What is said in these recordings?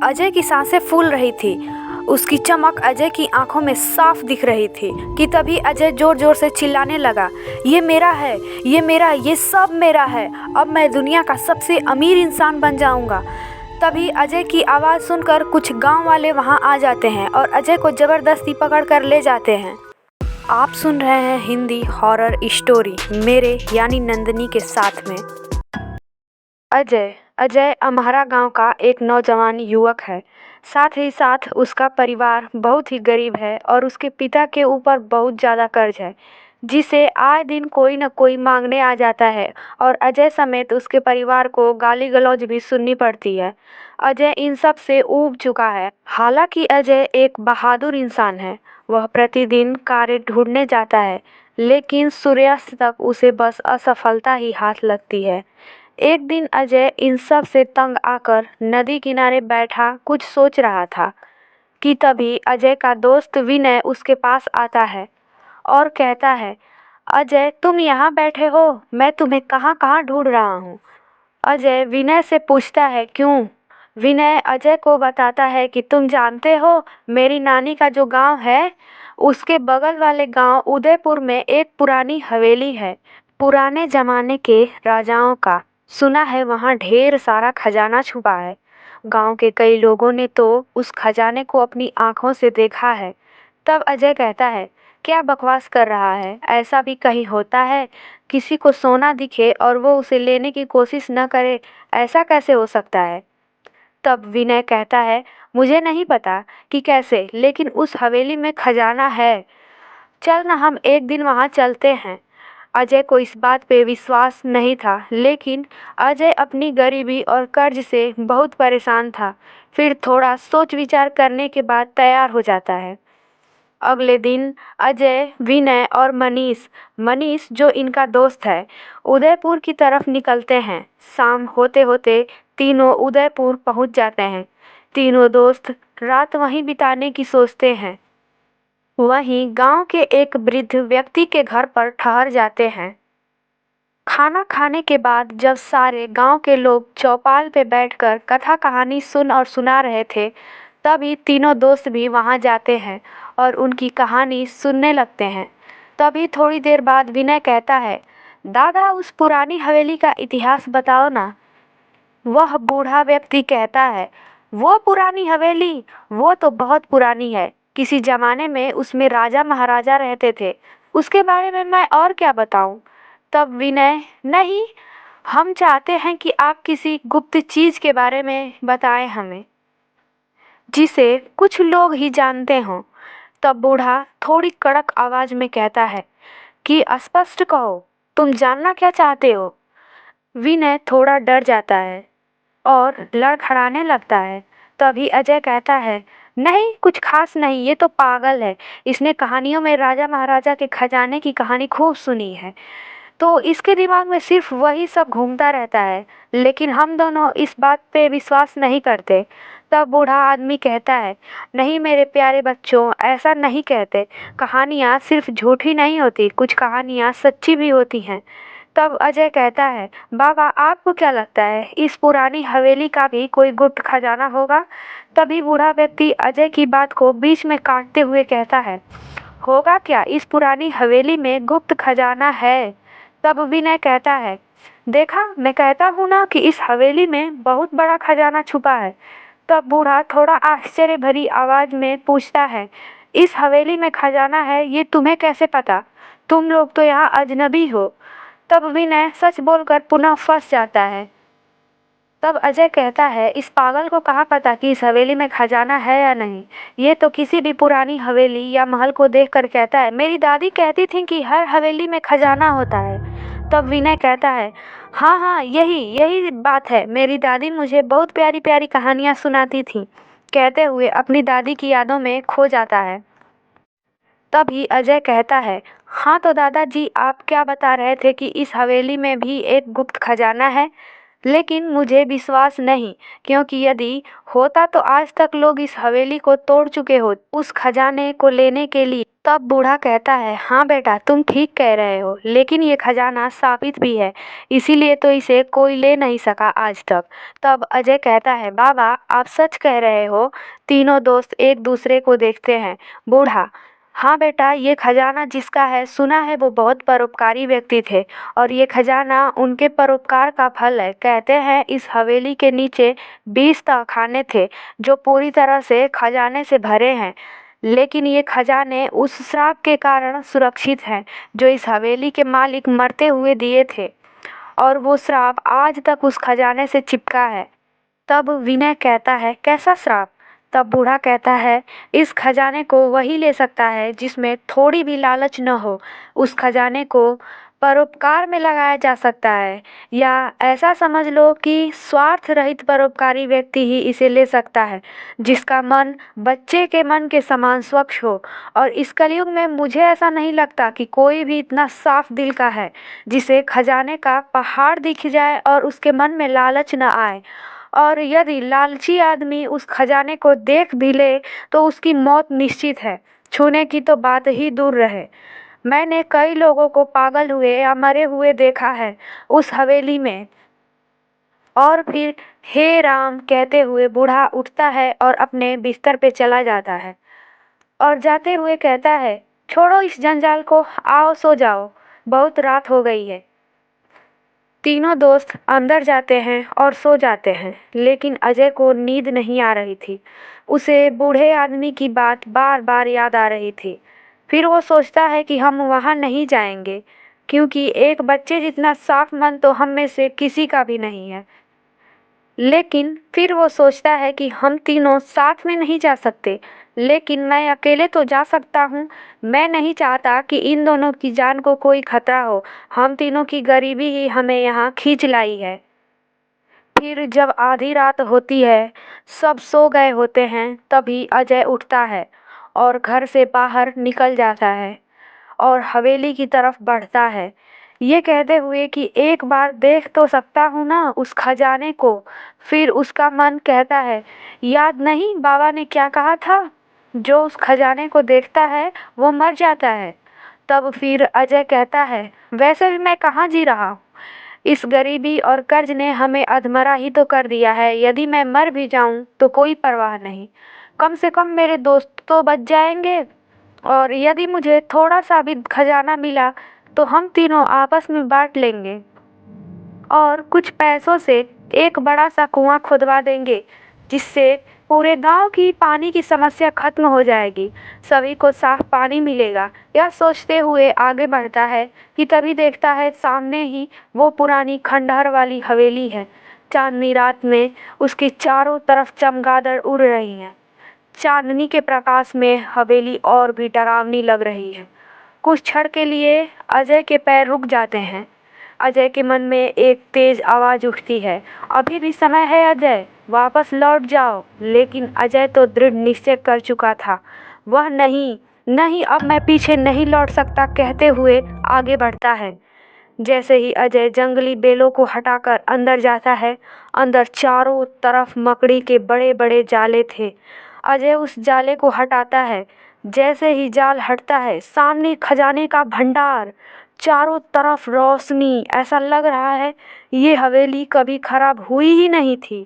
अजय की सांसें फूल रही थी। उसकी चमक अजय की आंखों में साफ दिख रही थी कि तभी अजय जोर जोर से चिल्लाने लगा, ये मेरा है, ये मेरा, ये सब मेरा है। अब मैं दुनिया का सबसे अमीर इंसान बन जाऊंगा। तभी अजय की आवाज़ सुनकर कुछ गांव वाले वहां आ जाते हैं और अजय को ज़बरदस्ती पकड़ कर ले जाते हैं। आप सुन रहे हैं हिंदी हॉरर स्टोरी मेरे यानी नंदिनी के साथ में। अजय अजय अम्हारा गांव का एक नौजवान युवक है। साथ ही साथ उसका परिवार बहुत ही गरीब है और उसके पिता के ऊपर बहुत ज़्यादा कर्ज है, जिसे आए दिन कोई न कोई मांगने आ जाता है और अजय समेत उसके परिवार को गाली गलौज भी सुननी पड़ती है। अजय इन सब से ऊब चुका है। हालांकि अजय एक बहादुर इंसान है। वह प्रतिदिन कार्य ढूंढने जाता है, लेकिन सूर्यास्त तक उसे बस असफलता ही हाथ लगती है। एक दिन अजय इन सब से तंग आकर नदी किनारे बैठा कुछ सोच रहा था कि तभी अजय का दोस्त विनय उसके पास आता है और कहता है, अजय तुम यहाँ बैठे हो, मैं तुम्हें कहाँ कहाँ ढूंढ रहा हूँ। अजय विनय से पूछता है, क्यों? विनय अजय को बताता है कि तुम जानते हो, मेरी नानी का जो गांव है उसके बगल वाले गांव उदयपुर में एक पुरानी हवेली है, पुराने जमाने के राजाओं का। सुना है वहाँ ढेर सारा खजाना छुपा है। गांव के कई लोगों ने तो उस खजाने को अपनी आंखों से देखा है। तब अजय कहता है, क्या बकवास कर रहा है? ऐसा भी कहीं होता है? किसी को सोना दिखे और वो उसे लेने की कोशिश न करे, ऐसा कैसे हो सकता है? तब विनय कहता है, मुझे नहीं पता कि कैसे, लेकिन उस हवेली में खजाना है। चल ना, हम एक दिन वहां चलते हैं। अजय को इस बात पे विश्वास नहीं था, लेकिन अजय अपनी गरीबी और कर्ज से बहुत परेशान था। फिर थोड़ा सोच विचार करने के बाद तैयार हो जाता है। अगले दिन अजय, विनय और मनीष मनीष जो इनका दोस्त है, उदयपुर की तरफ निकलते हैं। शाम होते होते तीनों उदयपुर पहुंच जाते हैं। तीनों दोस्त रात वहीं बिताने की सोचते हैं। वहीं गांव के एक वृद्ध व्यक्ति के घर पर ठहर जाते हैं। खाना खाने के बाद जब सारे गांव के लोग चौपाल पे बैठकर कथा कहानी सुन और सुना रहे थे, तभी तीनों दोस्त भी वहां जाते हैं और उनकी कहानी सुनने लगते हैं। तभी थोड़ी देर बाद विनय कहता है, दादा उस पुरानी हवेली का इतिहास बताओ ना। वह बूढ़ा व्यक्ति कहता है, वो पुरानी हवेली, वो तो बहुत पुरानी है। किसी जमाने में उसमें राजा महाराजा रहते थे। उसके बारे में मैं और क्या बताऊं? तब विनय, नहीं, हम चाहते हैं कि आप किसी गुप्त चीज के बारे में बताएं हमें, जिसे कुछ लोग ही जानते हों। तब बूढ़ा थोड़ी कड़क आवाज में कहता है कि स्पष्ट कहो, तुम जानना क्या चाहते हो? विनय थोड़ा डर जाता है और लड़खड़ाने लगता है। तभी अजय कहता है, नहीं कुछ खास नहीं, ये तो पागल है। इसने कहानियों में राजा महाराजा के खजाने की कहानी खूब सुनी है, तो इसके दिमाग में सिर्फ वही सब घूमता रहता है। लेकिन हम दोनों इस बात पे विश्वास नहीं करते। तब बूढ़ा आदमी कहता है, नहीं मेरे प्यारे बच्चों, ऐसा नहीं कहते। कहानियाँ सिर्फ झूठी नहीं होती, कुछ कहानियाँ सच्ची भी होती हैं। तब अजय कहता है, बाबा आपको क्या लगता है, इस पुरानी हवेली का भी कोई गुप्त खजाना होगा? तभी बूढ़ा व्यक्ति अजय की बात को बीच में काटते हुए कहता है, होगा क्या, इस पुरानी हवेली में गुप्त खजाना है। तब विनय कहता है, देखा, मैं कहता हूँ ना कि इस हवेली में बहुत बड़ा खजाना छुपा है। तब बूढ़ा थोड़ा आश्चर्य भरी आवाज में पूछता है, इस हवेली में खजाना है, ये तुम्हें कैसे पता? तुम लोग तो यहाँ अजनबी हो। तब विनय सच बोलकर पुनः फंस जाता है। तब अजय कहता है, इस पागल को कहाँ पता कि इस हवेली में खजाना है या नहीं। ये तो किसी भी पुरानी हवेली या महल को देखकर कहता है, मेरी दादी कहती थी कि हर हवेली में खजाना होता है। तब विनय कहता है, हाँ हाँ, यही यही बात है, मेरी दादी मुझे बहुत प्यारी प्यारी कहानियाँ सुनाती थी। कहते हुए अपनी दादी की यादों में खो जाता है। तभी अजय कहता है, हाँ तो दादाजी आप क्या बता रहे थे कि इस हवेली में भी एक गुप्त खजाना है? लेकिन मुझे विश्वास नहीं, क्योंकि यदि होता तो आज तक लोग इस हवेली को तोड़ चुके हो उस खजाने को लेने के लिए। तब बूढ़ा कहता है, हाँ बेटा, तुम ठीक कह रहे हो, लेकिन ये खजाना साबित भी है, इसीलिए तो इसे कोई ले नहीं सका आज तक। तब अजय कहता है, बाबा आप सच कह रहे हो। तीनों दोस्त एक दूसरे को देखते हैं। बूढ़ा, हाँ बेटा, ये खजाना जिसका है, सुना है वो बहुत परोपकारी व्यक्ति थे और ये खजाना उनके परोपकार का फल है। कहते हैं इस हवेली के नीचे 20 तहखाने थे जो पूरी तरह से खजाने से भरे हैं, लेकिन ये खजाने उस श्राप के कारण सुरक्षित हैं जो इस हवेली के मालिक मरते हुए दिए थे, और वो श्राप आज तक उस खजाने से चिपका है। तब विनय कहता है, कैसा श्राप? तब बूढ़ा कहता है, इस खजाने को वही ले सकता है जिसमें थोड़ी भी लालच न हो। उस खजाने को परोपकार में लगाया जा सकता है, या ऐसा समझ लो कि स्वार्थ रहित परोपकारी व्यक्ति ही इसे ले सकता है, जिसका मन बच्चे के मन के समान स्वच्छ हो। और इस कलयुग में मुझे ऐसा नहीं लगता कि कोई भी इतना साफ दिल का है जिसे खजाने का पहाड़ दिख जाए और उसके मन में लालच न आए। और यदि लालची आदमी उस खजाने को देख भी ले तो उसकी मौत निश्चित है, छूने की तो बात ही दूर रहे। मैंने कई लोगों को पागल हुए या मरे हुए देखा है उस हवेली में। और फिर हे राम कहते हुए बूढ़ा उठता है और अपने बिस्तर पे चला जाता है, और जाते हुए कहता है, छोड़ो इस जंजाल को, आओ सो जाओ, बहुत रात हो गई है। तीनों दोस्त अंदर जाते हैं और सो जाते हैं, लेकिन अजय को नींद नहीं आ रही थी। उसे बूढ़े आदमी की बात बार बार याद आ रही थी। फिर वो सोचता है कि हम वहाँ नहीं जाएंगे, क्योंकि एक बच्चे जितना साफ मन तो हम में से किसी का भी नहीं है। लेकिन फिर वो सोचता है कि हम तीनों साथ में नहीं जा सकते, लेकिन मैं अकेले तो जा सकता हूँ। मैं नहीं चाहता कि इन दोनों की जान को कोई खतरा हो। हम तीनों की गरीबी ही हमें यहाँ खींच लाई है। फिर जब आधी रात होती है, सब सो गए होते हैं, तभी अजय उठता है और घर से बाहर निकल जाता है और हवेली की तरफ बढ़ता है, ये कहते हुए कि एक बार देख तो सकता हूँ ना उस खजाने को। फिर उसका मन कहता है, याद नहीं बाबा ने क्या कहा था, जो उस खजाने को देखता है वो मर जाता है। तब फिर अजय कहता है, वैसे भी मैं कहाँ जी रहा हूँ, इस गरीबी और कर्ज ने हमें अधमरा ही तो कर दिया है। यदि मैं मर भी जाऊं तो कोई परवाह नहीं, कम से कम मेरे दोस्त तो बच जाएंगे, और यदि मुझे थोड़ा सा भी खजाना मिला तो हम तीनों आपस में बांट लेंगे और कुछ पैसों से एक बड़ा सा कुआं खुदवा देंगे, जिससे पूरे गांव की पानी की समस्या खत्म हो जाएगी, सभी को साफ पानी मिलेगा। यह सोचते हुए आगे बढ़ता है कि तभी देखता है सामने ही वो पुरानी खंडहर वाली हवेली है। चांदनी रात में उसकी चारों तरफ चमगादड़ उड़ रही हैं। चांदनी के प्रकाश में हवेली और भी डरावनी लग रही है। कुछ क्षण के लिए अजय के पैर रुक जाते हैं। अजय के मन में एक तेज आवाज उठती है, अभी भी समय है अजय, वापस लौट जाओ। लेकिन अजय तो दृढ़ निश्चय कर चुका था, वह नहीं, नहीं, अब मैं पीछे नहीं लौट सकता कहते हुए आगे बढ़ता है। जैसे ही अजय जंगली बेलों को हटाकर अंदर जाता है, अंदर चारों तरफ मकड़ी के बड़े बड़े जाले थे। अजय उस जाले को हटाता है। जैसे ही जाल हटता है, सामने खजाने का भंडार, चारों तरफ रोशनी, ऐसा लग रहा है ये हवेली कभी खराब हुई ही नहीं थी।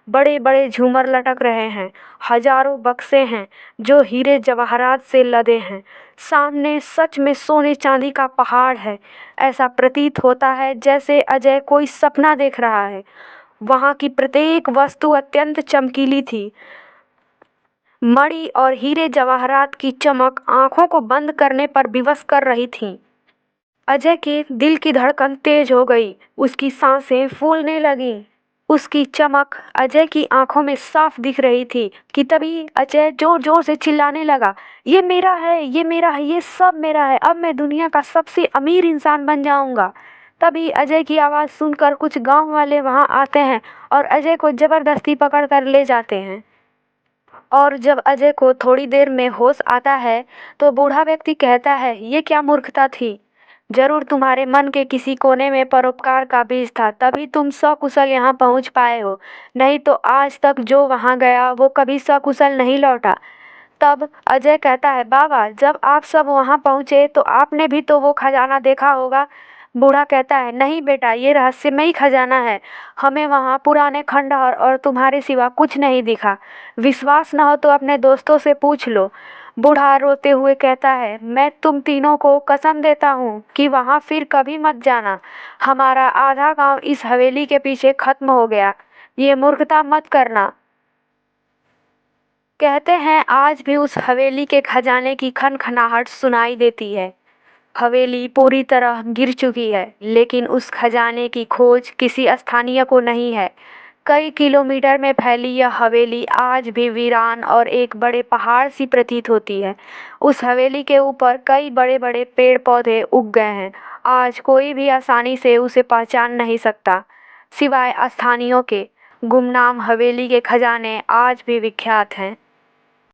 बड़े बड़े झूमर लटक रहे हैं, हजारों बक्से हैं जो हीरे जवाहरात से लदे हैं। सामने सच में सोने चांदी का पहाड़ है। ऐसा प्रतीत होता है जैसे अजय कोई सपना देख रहा है। वहां की प्रत्येक वस्तु अत्यंत चमकीली थी। मणि और हीरे जवाहरात की चमक आंखों को बंद करने पर विवश कर रही थी। अजय के दिल की धड़कन तेज हो गई, उसकी सांसें फूलने लगीं। उसकी चमक अजय की आंखों में साफ दिख रही थी कि तभी अजय जोर जोर से चिल्लाने लगा, ये मेरा है, ये मेरा है, ये सब मेरा है, अब मैं दुनिया का सबसे अमीर इंसान बन जाऊंगा। तभी अजय की आवाज़ सुनकर कुछ गांव वाले वहां आते हैं और अजय को जबरदस्ती पकड़ कर ले जाते हैं। और जब अजय को थोड़ी देर में होश आता है तो बूढ़ा व्यक्ति कहता है, ये क्या मूर्खता थी, जरूर तुम्हारे मन के किसी कोने में परोपकार का बीज था, तभी तुम सकुशल यहाँ पहुँच पाए हो। नहीं तो आज तक जो वहाँ गया वो कभी सकुशल नहीं लौटा। तब अजय कहता है, बाबा जब आप सब वहाँ पहुँचे तो आपने भी तो वो खजाना देखा होगा। बूढ़ा कहता है, नहीं बेटा, ये रहस्यमयी खजाना है। हमें वहाँ पुराने खंडहर और तुम्हारे सिवा कुछ नहीं दिखा। विश्वास न हो तो अपने दोस्तों से पूछ लो। बूढ़ा रोते हुए कहता है, मैं तुम तीनों को कसम देता हूँ कि वहाँ फिर कभी मत जाना। हमारा आधा गांव इस हवेली के पीछे खत्म हो गया। ये मूर्खता मत करना। कहते हैं आज भी उस हवेली के खजाने की खनखनाहट सुनाई देती है। हवेली पूरी तरह गिर चुकी है, लेकिन उस खजाने की खोज किसी स्थानीय को नहीं है। कई किलोमीटर में फैली यह हवेली आज भी वीरान और एक बड़े पहाड़ सी प्रतीत होती है। उस हवेली के ऊपर कई बड़े बड़े पेड़ पौधे उग गए हैं। आज कोई भी आसानी से उसे पहचान नहीं सकता, सिवाय स्थानियों के। गुमनाम हवेली के खजाने आज भी विख्यात हैं।